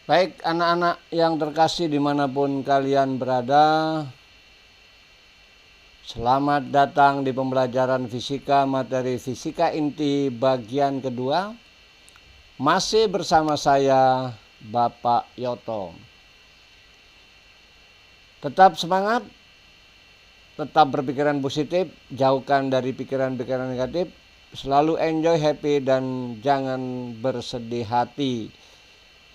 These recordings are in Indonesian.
Baik anak-anak yang terkasih dimanapun kalian berada, selamat datang di pembelajaran fisika materi fisika inti bagian kedua. Masih bersama saya Bapak Yoto. Tetap semangat, tetap berpikiran positif, jauhkan dari pikiran-pikiran negatif, selalu enjoy, happy, dan jangan bersedih hati.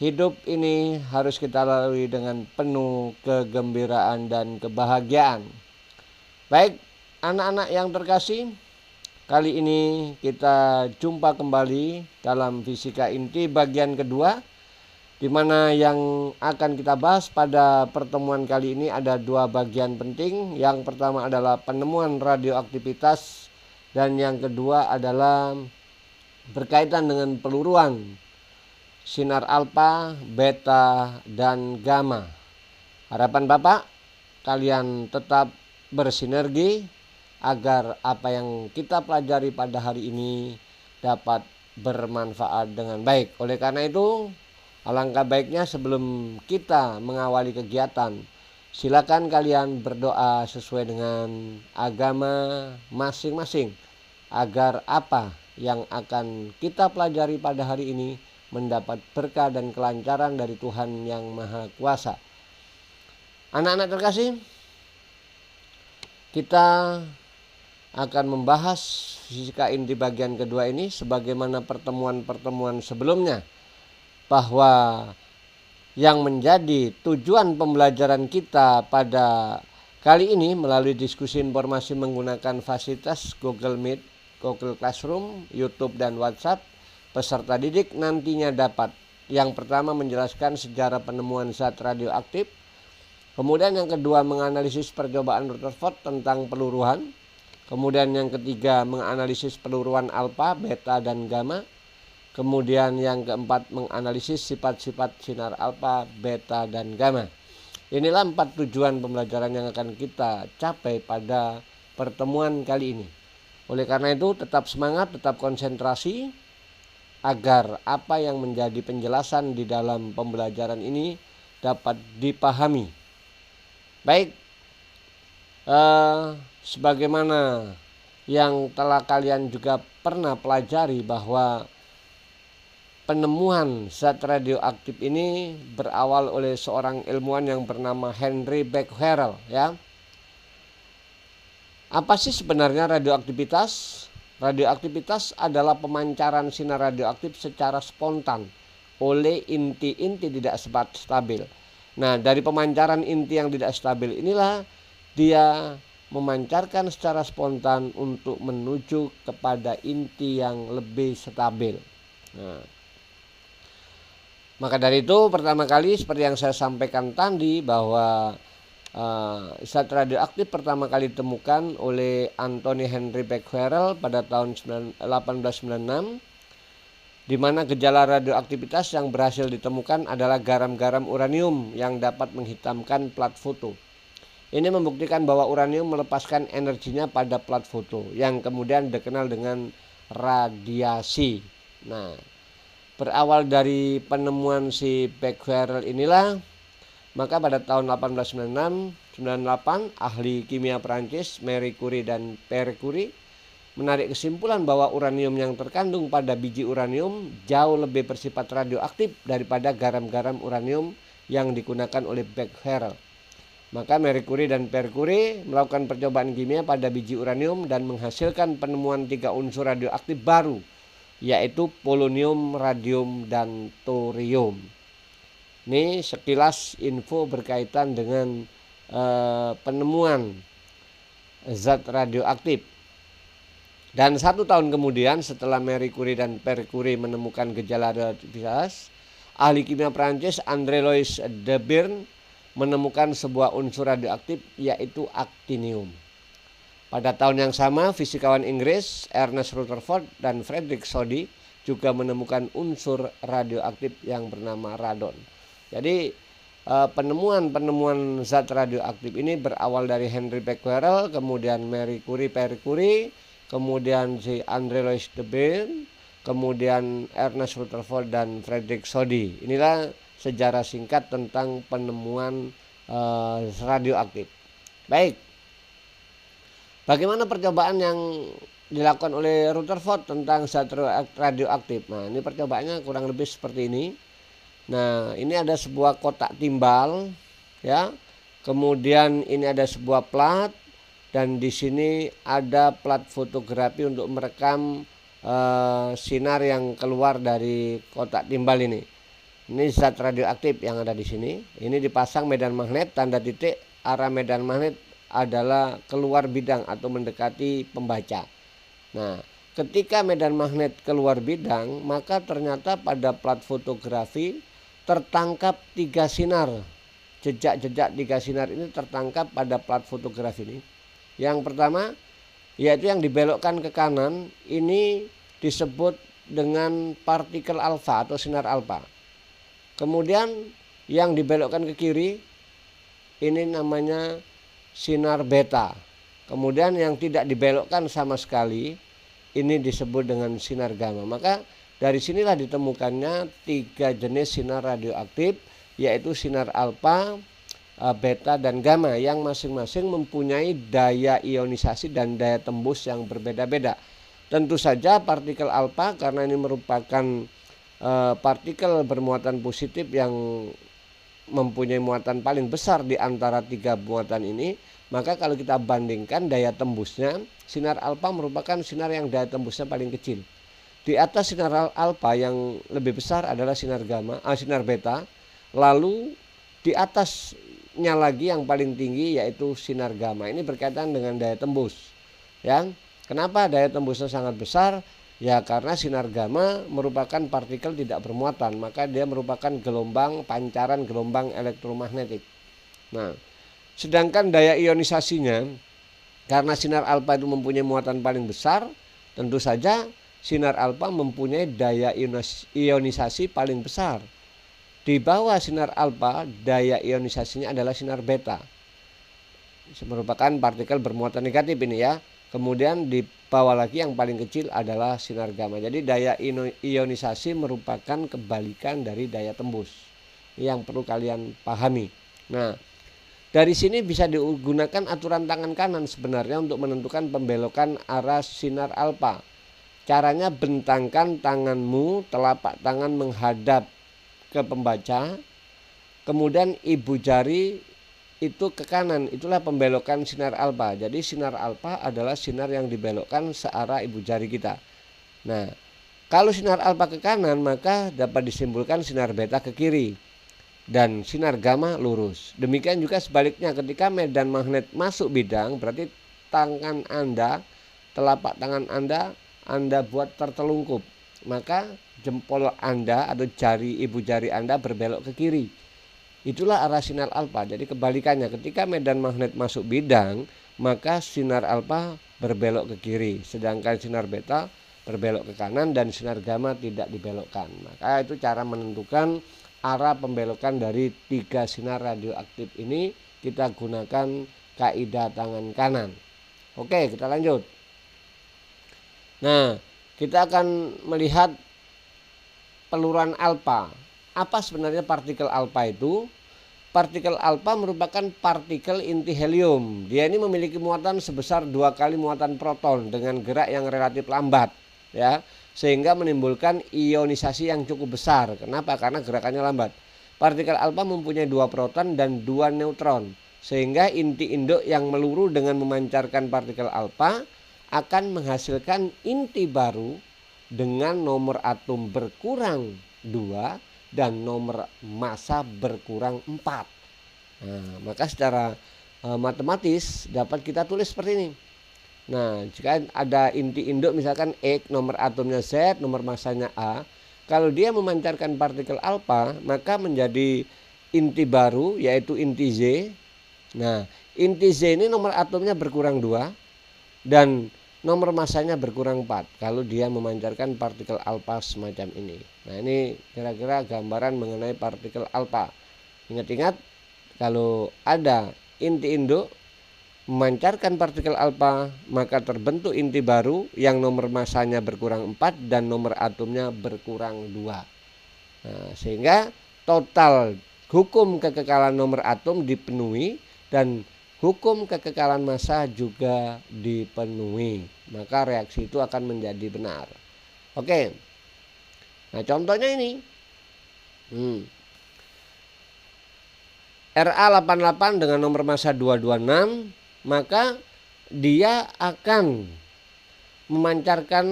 Hidup ini harus kita lalui dengan penuh kegembiraan dan kebahagiaan. Baik, anak-anak yang terkasih, kali ini kita jumpa kembali dalam fisika inti bagian kedua, di mana yang akan kita bahas pada pertemuan kali ini ada dua bagian penting. Yang pertama adalah penemuan radioaktivitas, dan yang kedua adalah berkaitan dengan peluruan sinar alfa, beta, dan gamma. Harapan Bapak, kalian tetap bersinergi agar apa yang kita pelajari pada hari ini dapat bermanfaat dengan baik. Oleh karena itu, alangkah baiknya sebelum kita mengawali kegiatan, silakan kalian berdoa sesuai dengan agama masing-masing agar apa yang akan kita pelajari pada hari ini mendapat berkah dan kelancaran dari Tuhan yang Maha Kuasa. Anak-anak terkasih, kita akan membahas fisika inti bagian kedua ini sebagaimana pertemuan-pertemuan sebelumnya, bahwa yang menjadi tujuan pembelajaran kita pada kali ini melalui diskusi informasi menggunakan fasilitas Google Meet, Google Classroom, YouTube, dan WhatsApp, peserta didik nantinya dapat yang pertama menjelaskan sejarah penemuan zat radioaktif, kemudian yang kedua menganalisis percobaan Rutherford tentang peluruhan, kemudian yang ketiga menganalisis peluruan alfa, beta, dan gamma, kemudian yang keempat menganalisis sifat-sifat sinar alfa, beta, dan gamma. Inilah 4 tujuan pembelajaran yang akan kita capai pada pertemuan kali ini. Oleh karena itu tetap semangat, tetap konsentrasi agar apa yang menjadi penjelasan di dalam pembelajaran ini dapat dipahami. Baik, sebagaimana yang telah kalian juga pernah pelajari bahwa penemuan zat radioaktif ini berawal oleh seorang ilmuwan yang bernama Henry Becquerel, ya. Apa sih sebenarnya radioaktivitas? Radioaktivitas adalah pemancaran sinar radioaktif secara spontan oleh inti-inti tidak stabil. Nah, dari pemancaran inti yang tidak stabil inilah dia memancarkan secara spontan untuk menuju kepada inti yang lebih stabil. Nah, maka dari itu pertama kali seperti yang saya sampaikan tadi bahwa zat radioaktif pertama kali ditemukan oleh Anthony Henry Becquerel pada tahun 1896, di mana gejala radioaktivitas yang berhasil ditemukan adalah garam-garam uranium yang dapat menghitamkan plat foto. Ini membuktikan bahwa uranium melepaskan energinya pada plat foto yang kemudian dikenal dengan radiasi. Nah, berawal dari penemuan si Becquerel inilah, maka pada tahun 1896-98 ahli kimia Prancis Marie Curie dan Pierre Curie menarik kesimpulan bahwa uranium yang terkandung pada biji uranium jauh lebih bersifat radioaktif daripada garam-garam uranium yang digunakan oleh Becquerel. Maka Marie Curie dan Pierre Curie melakukan percobaan kimia pada biji uranium dan menghasilkan penemuan 3 unsur radioaktif baru, yaitu polonium, radium, dan thorium. Ini sekilas info berkaitan dengan penemuan zat radioaktif. Dan 1 tahun kemudian setelah Marie Curie dan Pierre Curie menemukan gejala radioaktivitas, ahli kimia Prancis André Louis Debierne menemukan sebuah unsur radioaktif yaitu aktinium. Pada tahun yang sama, fisikawan Inggris Ernest Rutherford dan Frederick Soddy juga menemukan unsur radioaktif yang bernama radon. Jadi penemuan zat radioaktif ini berawal dari Henry Becquerel, kemudian Marie Curie, Pierre Curie, kemudian si André Louis Debierne, kemudian Ernest Rutherford dan Frederick Soddy. Inilah sejarah singkat tentang penemuan radioaktif. Baik, bagaimana percobaan yang dilakukan oleh Rutherford tentang zat radioaktif? Nah, ini percobaannya kurang lebih seperti ini. Nah, ini ada sebuah kotak timbal, ya. Kemudian ini ada sebuah plat, dan di sini ada plat fotografi untuk merekam sinar yang keluar dari kotak timbal ini. Ini zat radioaktif yang ada di sini. Ini dipasang medan magnet, tanda titik arah medan magnet adalah keluar bidang atau mendekati pembaca. Nah, ketika medan magnet keluar bidang, maka ternyata pada plat fotografi tertangkap 3 sinar. Jejak-jejak 3 sinar ini tertangkap pada plat fotografi ini. Yang pertama, yaitu yang dibelokkan ke kanan, ini disebut dengan partikel alfa atau sinar alfa. Kemudian yang dibelokkan ke kiri, ini namanya sinar beta. Kemudian yang tidak dibelokkan sama sekali, ini disebut dengan sinar gamma. Maka dari sinilah ditemukannya 3 jenis sinar radioaktif, yaitu sinar alfa, beta, dan gamma, yang masing-masing mempunyai daya ionisasi dan daya tembus yang berbeda-beda. Tentu saja partikel alfa, karena ini merupakan partikel bermuatan positif yang mempunyai muatan paling besar di antara 3 muatan ini, maka kalau kita bandingkan daya tembusnya, sinar alfa merupakan sinar yang daya tembusnya paling kecil. Di atas sinar alfa yang lebih besar adalah sinar gamma, sinar beta. Lalu di atasnya lagi yang paling tinggi yaitu sinar gamma. Ini berkaitan dengan daya tembus. Ya, kenapa daya tembusnya sangat besar? Ya, karena sinar gamma merupakan partikel tidak bermuatan, maka dia merupakan gelombang pancaran gelombang elektromagnetik. Nah, sedangkan daya ionisasinya, karena sinar alfa itu mempunyai muatan paling besar, tentu saja sinar alfa mempunyai daya ionisasi paling besar. Di bawah sinar alfa, daya ionisasinya adalah sinar beta. Merupakan partikel bermuatan negatif ini ya. Kemudian di bawah lagi yang paling kecil adalah sinar gamma. Jadi daya ionisasi merupakan kebalikan dari daya tembus. Ini yang perlu kalian pahami. Nah, dari sini bisa digunakan aturan tangan kanan sebenarnya untuk menentukan pembelokan arah sinar alfa. Caranya, bentangkan tanganmu, telapak tangan menghadap ke pembaca, kemudian ibu jari itu ke kanan, itulah pembelokan sinar alfa. Jadi sinar alfa adalah sinar yang dibelokkan searah ibu jari kita. Nah, kalau sinar alfa ke kanan, maka dapat disimpulkan sinar beta ke kiri dan sinar gamma lurus. Demikian juga sebaliknya, ketika medan magnet masuk bidang, berarti tangan Anda, telapak tangan Anda buat tertelungkup, maka jempol Anda atau ibu jari Anda berbelok ke kiri. Itulah arah sinar alfa. Jadi kebalikannya, ketika medan magnet masuk bidang, maka sinar alfa berbelok ke kiri, sedangkan sinar beta berbelok ke kanan dan sinar gamma tidak dibelokkan. Maka itu cara menentukan arah pembelokan dari 3 sinar radioaktif ini. Kita gunakan kaidah tangan kanan. Oke, kita lanjut. Nah, kita akan melihat peluruan alfa. Apa sebenarnya partikel alfa itu? Partikel alfa merupakan partikel inti helium. Dia ini memiliki muatan sebesar 2 kali muatan proton dengan gerak yang relatif lambat, ya, sehingga menimbulkan ionisasi yang cukup besar. Kenapa? Karena gerakannya lambat. Partikel alfa mempunyai 2 proton dan 2 neutron, sehingga inti induk yang meluru dengan memancarkan partikel alfa akan menghasilkan inti baru dengan nomor atom berkurang 2 dan nomor massa berkurang 4. Nah, maka secara matematis dapat kita tulis seperti ini. Nah, jika ada inti induk misalkan X, nomor atomnya Z, nomor massanya A, kalau dia memancarkan partikel alfa, maka menjadi inti baru yaitu inti Z. Nah, inti Z ini nomor atomnya berkurang 2 dan nomor massanya berkurang 4 kalau dia memancarkan partikel alfa semacam ini. Nah, ini kira-kira gambaran mengenai partikel alfa. Ingat-ingat, kalau ada inti induk memancarkan partikel alfa, maka terbentuk inti baru yang nomor massanya berkurang 4 dan nomor atomnya berkurang 2. Nah, sehingga total hukum kekekalan nomor atom dipenuhi dan hukum kekekalan massa juga dipenuhi, maka reaksi itu akan menjadi benar. Oke. Nah, contohnya ini. Ra88 dengan nomor massa 226, maka dia akan memancarkan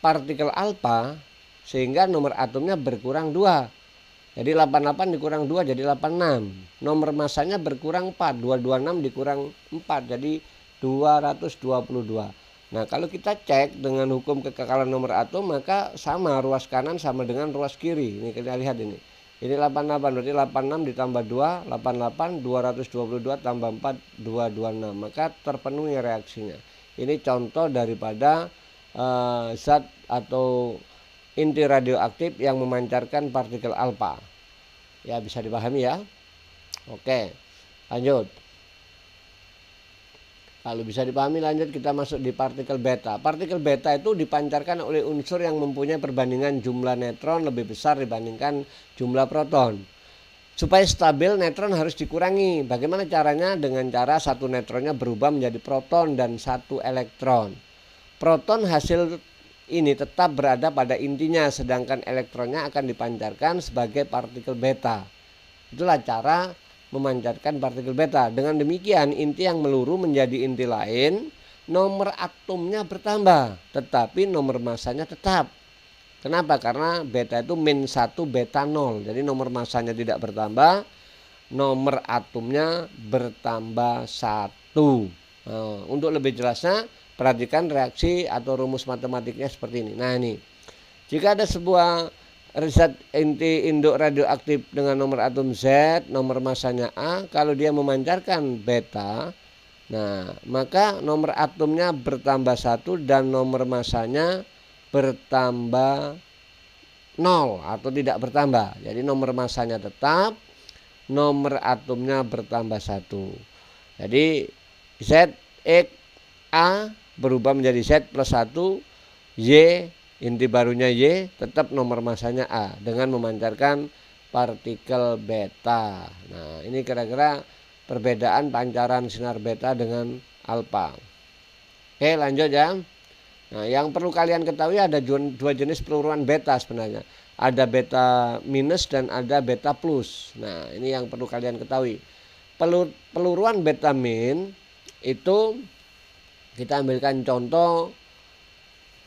partikel alfa sehingga nomor atomnya berkurang 2. Jadi 88 dikurang 2 jadi 86. Nomor massanya berkurang 4, 226 dikurang 4 jadi 222. Nah, kalau kita cek dengan hukum kekekalan nomor atom, maka sama ruas kanan sama dengan ruas kiri. Ini kita lihat ini. Ini 88 berarti 86 ditambah 2, 88, 222 tambah 4, 226. Maka terpenuhi reaksinya. Ini contoh daripada zat atau inti radioaktif yang memancarkan partikel alfa. Ya, bisa dipahami ya. Oke, lanjut. Kalau bisa dipahami, lanjut kita masuk di partikel beta. Partikel beta itu dipancarkan oleh unsur yang mempunyai perbandingan jumlah neutron lebih besar dibandingkan jumlah proton. Supaya stabil, neutron harus dikurangi. Bagaimana caranya? Dengan cara satu neutronnya berubah menjadi proton dan satu elektron. Proton hasil ini tetap berada pada intinya, sedangkan elektronnya akan dipancarkan sebagai partikel beta. Itulah cara memancarkan partikel beta. Dengan demikian, inti yang meluru menjadi inti lain, nomor atomnya bertambah, tetapi nomor massanya tetap. Kenapa? Karena beta itu -1 beta 0. Jadi nomor massanya tidak bertambah, nomor atomnya bertambah 1. Nah, untuk lebih jelasnya, perhatikan reaksi atau rumus matematiknya seperti ini. Nah, ini. Jika ada sebuah zat inti induk radioaktif dengan nomor atom Z, nomor massanya A, kalau dia memancarkan beta, nah, maka nomor atomnya bertambah 1 dan nomor massanya bertambah 0 atau tidak bertambah. Jadi nomor massanya tetap, nomor atomnya bertambah 1. Jadi Z X A berubah menjadi Z plus 1, Y inti barunya Y, tetap nomor massanya A dengan memancarkan partikel beta. Nah, ini kira-kira perbedaan pancaran sinar beta dengan alfa. Oke, lanjut ya. Nah, yang perlu kalian ketahui ada dua jenis peluruan beta sebenarnya. Ada beta minus dan ada beta plus. Nah, ini yang perlu kalian ketahui. Peluruan beta min itu kita ambilkan contoh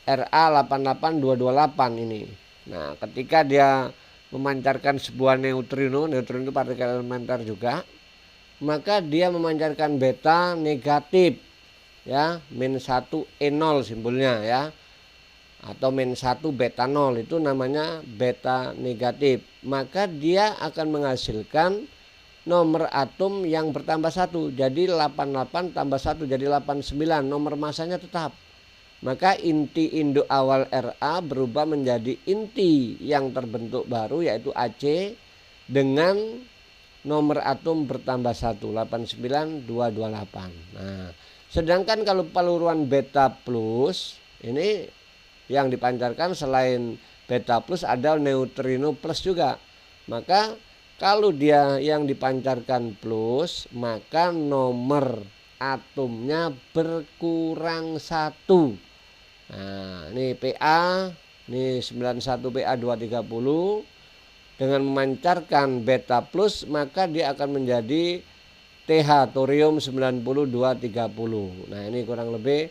Ra88228 ini. Nah, ketika dia memancarkan sebuah neutrino itu partikel elementer juga, maka dia memancarkan beta negatif, ya, -1E0 simbolnya ya, atau -1 beta 0 itu namanya beta negatif. Maka dia akan menghasilkan nomor atom yang bertambah 1. Jadi 88 tambah 1 jadi 89, nomor massanya tetap. Maka inti induk awal Ra berubah menjadi inti yang terbentuk baru yaitu Ac dengan nomor atom bertambah 1, 89228. Nah, sedangkan kalau peluruan beta plus ini yang dipancarkan selain beta plus ada neutrino plus juga. Maka kalau dia yang dipancarkan plus, maka nomor atomnya berkurang 1. Nah, ini Pa, ini 91 Pa 230 dengan memancarkan beta plus, maka dia akan menjadi TH thorium 90230. Nah, ini kurang lebih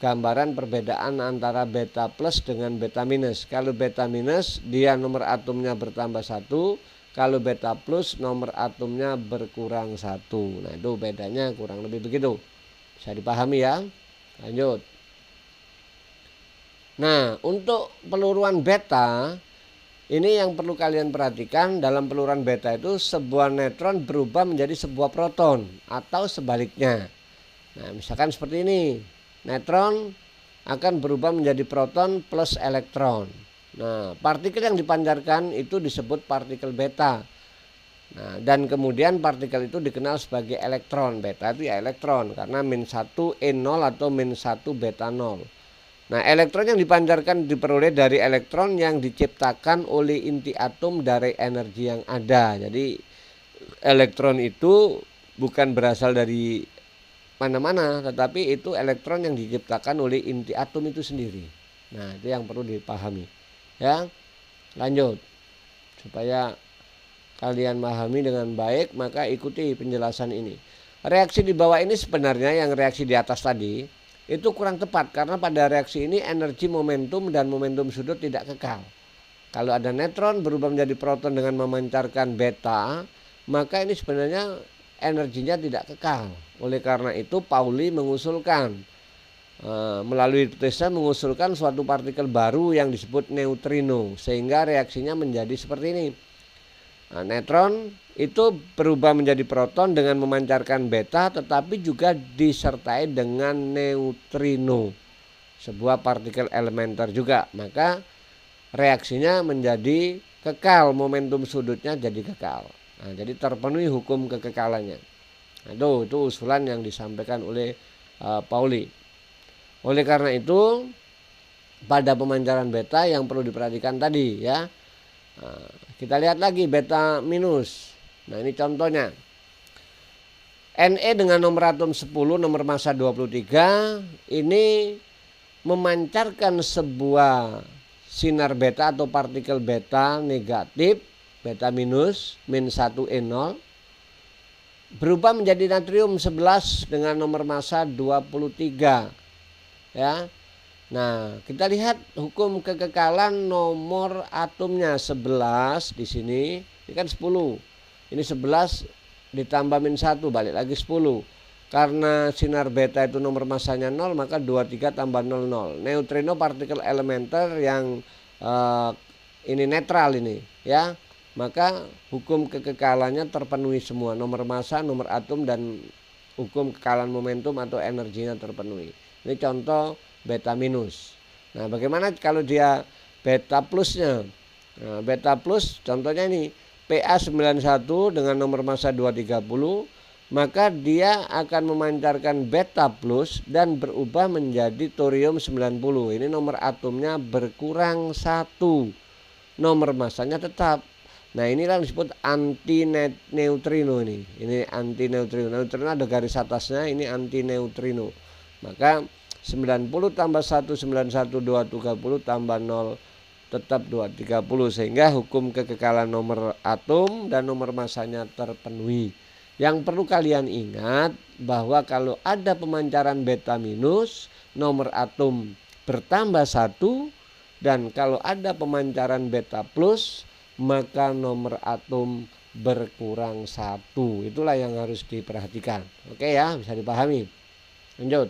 gambaran perbedaan antara beta plus dengan beta minus. Kalau beta minus dia nomor atomnya bertambah 1, kalau beta plus nomor atomnya berkurang 1. Nah, itu bedanya kurang lebih begitu. Bisa dipahami ya? Lanjut. Nah, untuk peluruan beta, ini yang perlu kalian perhatikan. Dalam peluruan beta itu sebuah neutron berubah menjadi sebuah proton atau sebaliknya. Nah, misalkan seperti ini. Neutron akan berubah menjadi proton plus elektron. Nah, partikel yang dipancarkan itu disebut partikel beta. Nah, dan kemudian partikel itu dikenal sebagai elektron. Beta itu ya elektron karena -1 E0 atau -1 beta 0. Nah, elektron yang dipancarkan diperoleh dari elektron yang diciptakan oleh inti atom dari energi yang ada. Jadi elektron itu bukan berasal dari mana-mana, tetapi itu elektron yang diciptakan oleh inti atom itu sendiri. Nah, itu yang perlu dipahami. Ya, lanjut. Supaya kalian memahami dengan baik, maka ikuti penjelasan ini. Reaksi di bawah ini sebenarnya yang reaksi di atas tadi itu kurang tepat karena pada reaksi ini energi momentum dan momentum sudut tidak kekal. Kalau ada neutron berubah menjadi proton dengan memancarkan beta, maka ini sebenarnya energinya tidak kekal. Oleh karena itu Pauli mengusulkan melalui hipotesa mengusulkan suatu partikel baru yang disebut neutrino sehingga reaksinya menjadi seperti ini. Nah, neutron itu berubah menjadi proton dengan memancarkan beta tetapi juga disertai dengan neutrino, sebuah partikel elementer juga. Maka reaksinya menjadi kekal, momentum sudutnya jadi kekal. Nah, jadi terpenuhi hukum kekekalannya. Nah, itu usulan yang disampaikan oleh Pauli. Oleh karena itu pada pemancaran beta yang perlu diperhatikan tadi ya. Nah, kita lihat lagi beta minus. Nah, ini contohnya. Ne dengan nomor atom 10, nomor massa 23 ini memancarkan sebuah sinar beta atau partikel beta negatif, beta minus, min 1E0 berubah menjadi natrium 11 dengan nomor massa 23 ya. Nah, kita lihat hukum kekekalan nomor atomnya 11 di sini. Ini kan 10. Ini 11 ditambah min 1 balik lagi 10. Karena sinar beta itu nomor massanya 0, maka 23 tambah 00. Neutrino partikel elementer yang ini netral ini ya. Maka hukum kekekalannya terpenuhi semua. Nomor massa, nomor atom dan hukum kekekalan momentum atau energinya terpenuhi. Ini contoh beta minus. Nah, bagaimana kalau dia beta plusnya? Nah, beta plus contohnya ini Pa91 dengan nomor massa 230, maka dia akan memancarkan beta plus dan berubah menjadi thorium 90. Ini nomor atomnya berkurang 1. Nomor massanya tetap. Nah, inilah yang disebut anti neutrino ini. Ini anti neutrino. Neutrino ada garis atasnya, ini anti neutrino. Maka 90 tambah 1, 91, 230 tambah 0 tetap 230 sehingga hukum kekekalan nomor atom dan nomor massanya terpenuhi. Yang perlu kalian ingat bahwa kalau ada pemancaran beta minus, nomor atom bertambah 1 dan kalau ada pemancaran beta plus, maka nomor atom berkurang 1. Itulah yang harus diperhatikan. Oke ya, bisa dipahami. Lanjut.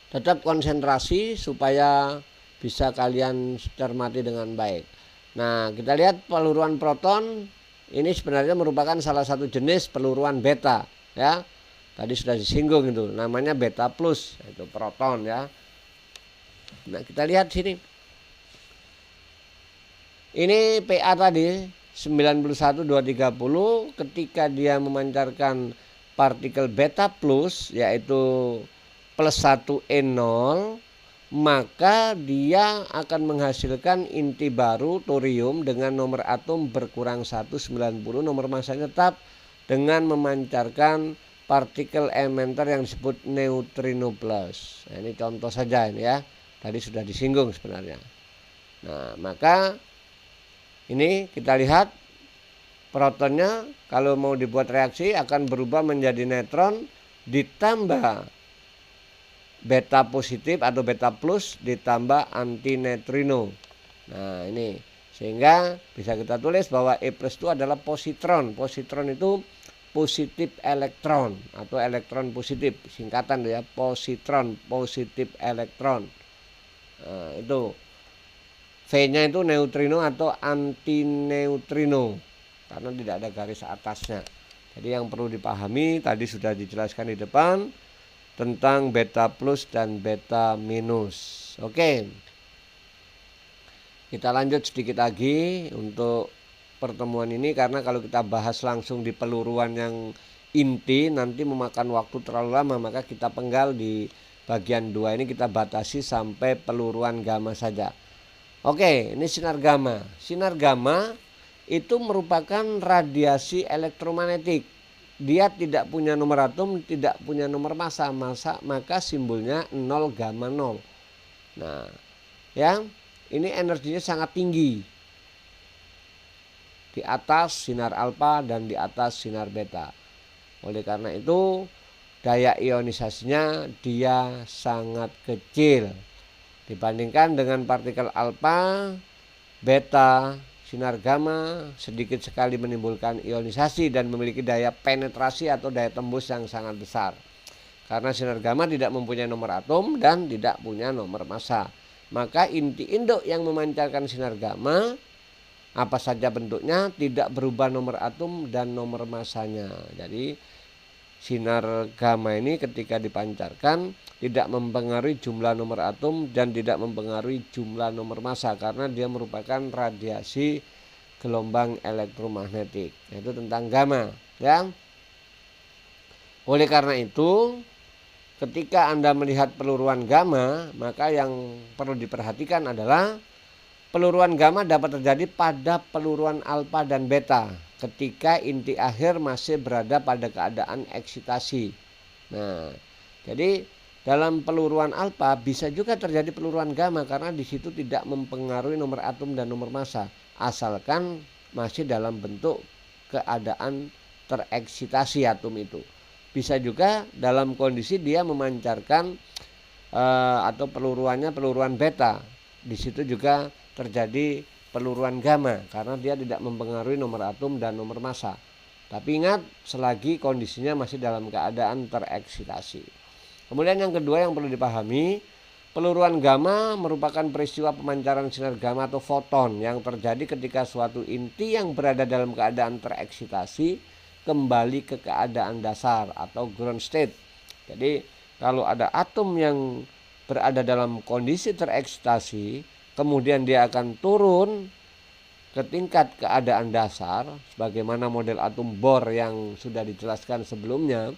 Tetap konsentrasi supaya bisa kalian cermati dengan baik. Nah, kita lihat peluruan proton ini sebenarnya merupakan salah satu jenis peluruan beta ya. Tadi sudah disinggung itu, namanya beta plus, itu proton ya. Nah, kita lihat sini. Ini Pa tadi 91230 ketika dia memancarkan partikel beta plus yaitu plus 1E0, maka dia akan menghasilkan inti baru thorium dengan nomor atom berkurang 190, nomor massanya tetap dengan memancarkan partikel elementer yang disebut neutrino plus. Nah, ini contoh saja ini ya. Tadi sudah disinggung sebenarnya. Nah, maka ini kita lihat protonnya kalau mau dibuat reaksi akan berubah menjadi neutron ditambah beta positif atau beta plus ditambah anti neutrino. Nah, ini sehingga bisa kita tulis bahwa E plus itu adalah positron. Positron itu positif elektron atau elektron positif, singkatan ya, positron, positif elektron. Nah, itu V-nya itu neutrino atau anti neutrino karena tidak ada garis atasnya. Jadi yang perlu dipahami tadi sudah dijelaskan di depan tentang beta plus dan beta minus. Oke. Kita lanjut sedikit lagi untuk pertemuan ini karena kalau kita bahas langsung di peluruan yang inti nanti memakan waktu terlalu lama, maka kita penggal di bagian 2 ini kita batasi sampai peluruan gamma saja. Oke, ini sinar gamma. Sinar gamma itu merupakan radiasi elektromagnetik. Dia tidak punya nomor atom, tidak punya nomor massa, maka simbolnya 0 gamma 0. Nah, ya, ini energinya sangat tinggi. Di atas sinar alfa dan di atas sinar beta. Oleh karena itu, daya ionisasinya dia sangat kecil dibandingkan dengan partikel alfa, beta, sinar gamma sedikit sekali menimbulkan ionisasi dan memiliki daya penetrasi atau daya tembus yang sangat besar. Karena sinar gamma tidak mempunyai nomor atom dan tidak punya nomor massa. Maka inti induk yang memancarkan sinar gamma apa saja bentuknya tidak berubah nomor atom dan nomor massanya. Jadi sinar gamma ini ketika dipancarkan tidak mempengaruhi jumlah nomor atom dan tidak mempengaruhi jumlah nomor massa karena dia merupakan radiasi gelombang elektromagnetik. Itu tentang gamma, ya. Oleh karena itu, ketika Anda melihat peluruan gamma, maka yang perlu diperhatikan adalah peluruan gamma dapat terjadi pada peluruan alfa dan beta ketika inti akhir masih berada pada keadaan eksitasi. Nah, jadi dalam peluruan alfa bisa juga terjadi peluruan gamma karena di situ tidak mempengaruhi nomor atom dan nomor massa, asalkan masih dalam bentuk keadaan tereksitasi atom itu. Bisa juga dalam kondisi dia memancarkan atau peluruan beta. Di situ juga terjadi peluruan gamma karena dia tidak mempengaruhi nomor atom dan nomor massa. Tapi ingat, selagi kondisinya masih dalam keadaan tereksitasi. Kemudian yang kedua yang perlu dipahami, peluruan gamma merupakan peristiwa pemancaran sinar gamma atau foton yang terjadi ketika suatu inti yang berada dalam keadaan tereksitasi kembali ke keadaan dasar atau ground state. Jadi kalau ada atom yang berada dalam kondisi tereksitasi, kemudian dia akan turun ke tingkat keadaan dasar sebagaimana model atom Bohr yang sudah dijelaskan sebelumnya,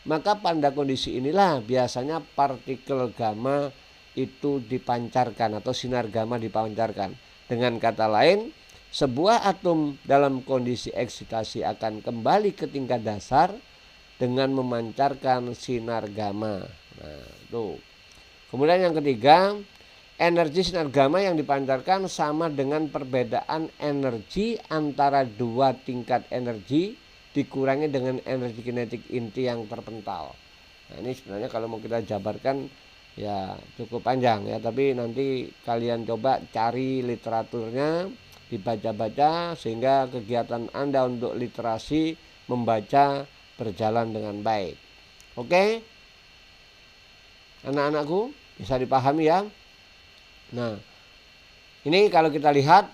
maka pada kondisi inilah biasanya partikel gamma itu dipancarkan atau sinar gamma dipancarkan. Dengan kata lain, sebuah atom dalam kondisi eksitasi akan kembali ke tingkat dasar dengan memancarkan sinar gamma. Nah, tuh. Kemudian yang ketiga, energi sinar gamma yang dipancarkan sama dengan perbedaan energi antara dua tingkat energi dikurangi dengan energi kinetik inti yang terpental. Nah, ini sebenarnya kalau mau kita jabarkan ya cukup panjang ya, tapi nanti kalian coba cari literaturnya, dibaca-baca sehingga kegiatan Anda untuk literasi membaca berjalan dengan baik. Oke? Anak-anakku, bisa dipahami ya? Nah, ini kalau kita lihat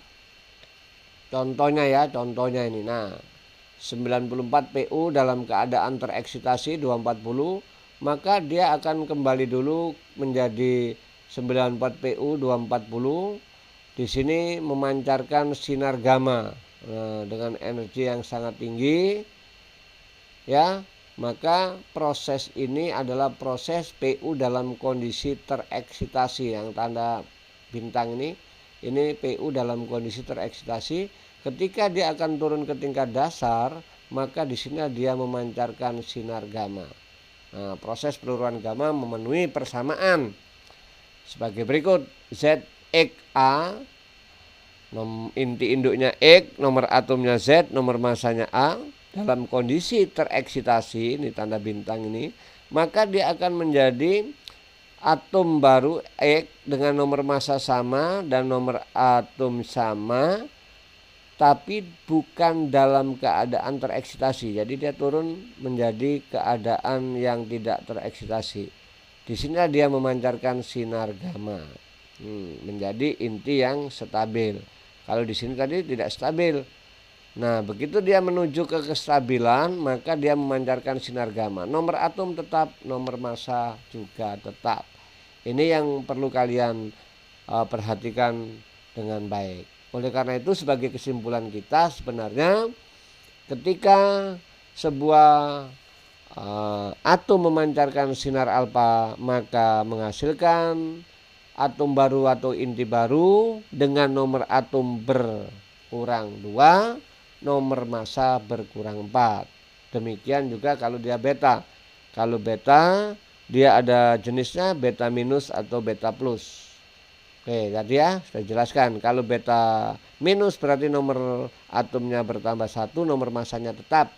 contohnya ya, contohnya ini. Nah, 94 PU dalam keadaan tereksitasi 240, maka dia akan kembali dulu menjadi 94 PU 240. Di sini memancarkan sinar gamma dengan energi yang sangat tinggi, ya. Maka proses ini adalah proses PU dalam kondisi tereksitasi yang tanda bintang ini. Ini PU dalam kondisi tereksitasi. Ketika dia akan turun ke tingkat dasar, maka di sini dia memancarkan sinar gamma. Nah, proses peluruan gamma memenuhi persamaan sebagai berikut: ZXA, inti induknya X, nomor atomnya Z, nomor massanya A. Dalam kondisi tereksitasi, ini tanda bintang ini, maka dia akan menjadi atom baru X dengan nomor massa sama dan nomor atom sama, tapi bukan dalam keadaan tereksitasi. Jadi dia turun menjadi keadaan yang tidak tereksitasi. Di sini dia memancarkan sinar gamma, menjadi inti yang stabil. Kalau di sini tadi tidak stabil. Nah, begitu dia menuju ke kestabilan, maka dia memancarkan sinar gamma. Nomor atom tetap, nomor massa juga tetap. Ini yang perlu kalian perhatikan dengan baik. Oleh karena itu, sebagai kesimpulan kita, sebenarnya ketika sebuah atom memancarkan sinar alfa, maka menghasilkan atom baru atau inti baru dengan nomor atom berkurang 2, nomor massa berkurang 4. Demikian juga kalau dia beta. Kalau beta dia ada jenisnya beta minus atau beta plus. Oke, tadi ya sudah jelaskan. Kalau beta minus berarti nomor atomnya bertambah 1, nomor massanya tetap.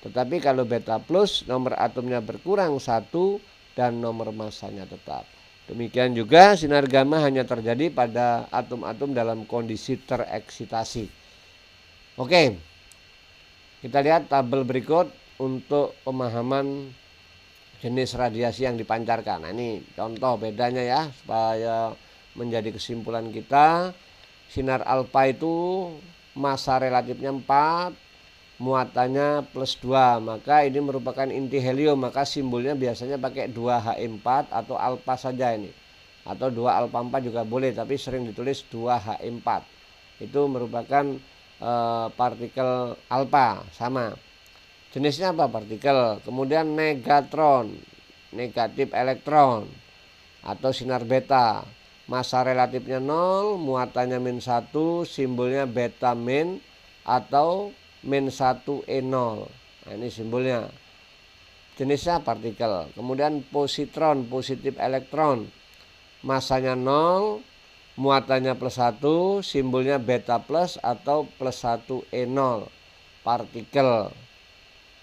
Tetapi kalau beta plus nomor atomnya berkurang 1 dan nomor massanya tetap. Demikian juga sinar gamma hanya terjadi pada atom-atom dalam kondisi tereksitasi. Oke, kita lihat tabel berikut untuk pemahaman jenis radiasi yang dipancarkan. Nah, ini contoh bedanya ya, supaya menjadi kesimpulan kita. Sinar alfa itu massa relatifnya 4, muatannya plus 2, maka ini merupakan inti helium, maka simbolnya biasanya pakai 2He4 atau alfa saja ini, atau 2 alfa 4 juga boleh, tapi sering ditulis 2He4. Itu merupakan partikel alfa, sama jenisnya apa, partikel. Kemudian negatron, negatif elektron, atau sinar beta, massa relatifnya 0, muatannya -1, simbolnya beta min atau -1E0. Nah, ini simbolnya. Jenisnya partikel. Kemudian positron, positif elektron, massanya 0, muatannya +1, simbolnya beta plus atau +1E0, partikel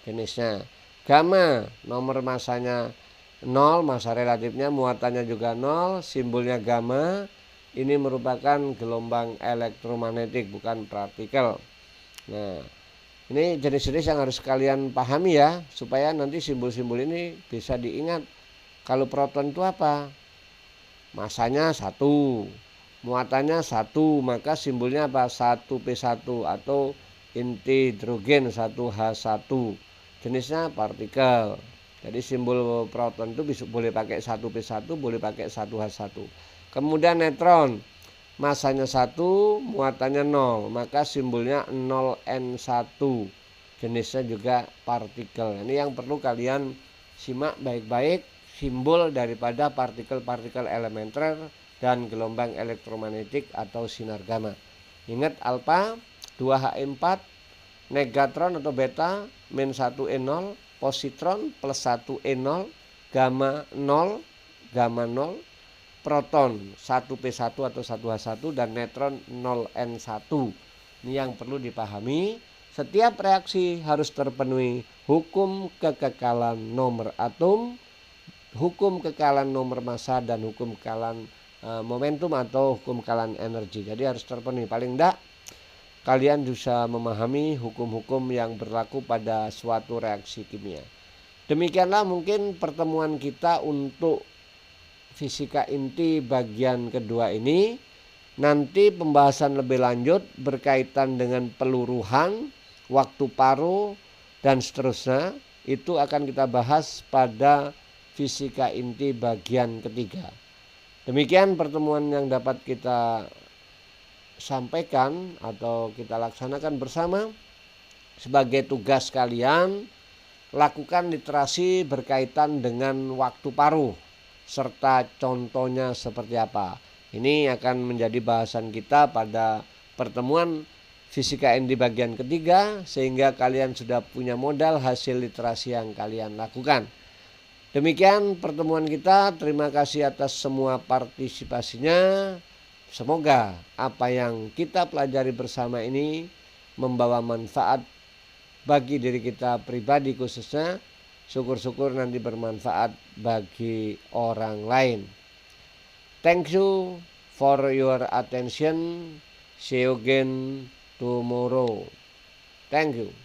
jenisnya. Gamma, nomor massanya 0, massa relatifnya, muatannya juga 0, simbolnya gamma. Ini merupakan gelombang elektromagnetik, bukan partikel. Nah, ini jenis-jenis yang harus kalian pahami ya, supaya nanti simbol-simbol ini bisa diingat. Kalau proton itu apa? Masanya 1, muatannya 1, maka simbolnya apa? 1p1 atau inti hidrogen 1H1. Jenisnya partikel. Jadi simbol proton itu bisa boleh pakai 1p1, boleh pakai 1H1. Kemudian neutron, massanya 1, muatannya 0, maka simbolnya 0N1. Jenisnya juga partikel. Ini yang perlu kalian simak baik-baik, simbol daripada partikel-partikel elementer dan gelombang elektromagnetik atau sinar gamma. Ingat alfa 2He4, negatron atau beta -1E0, positron +1E0, gamma 0, proton 1p1 atau 1H1, dan neutron 0N1. Ini yang perlu dipahami. Setiap reaksi harus terpenuhi hukum kekekalan nomor atom, hukum kekekalan nomor massa, dan hukum kekekalan momentum atau hukum kekekalan energi. Jadi harus terpenuhi. Paling tidak kalian bisa memahami hukum-hukum yang berlaku pada suatu reaksi kimia. Demikianlah mungkin pertemuan kita untuk fisika inti bagian kedua ini. Nanti pembahasan lebih lanjut berkaitan dengan peluruhan, waktu paruh, dan seterusnya. Itu akan kita bahas pada fisika inti bagian ketiga. Demikian pertemuan yang dapat kita sampaikan atau kita laksanakan bersama. Sebagai tugas kalian, lakukan literasi berkaitan dengan waktu paruh serta contohnya seperti apa. Ini akan menjadi bahasan kita pada pertemuan fisika inti bagian ketiga, sehingga kalian sudah punya modal hasil literasi yang kalian lakukan. Demikian pertemuan kita. Terima kasih atas semua partisipasinya. Semoga apa yang kita pelajari bersama ini membawa manfaat bagi diri kita pribadi khususnya. Syukur-syukur nanti bermanfaat bagi orang lain. Thank you for your attention. See you again tomorrow. Thank you.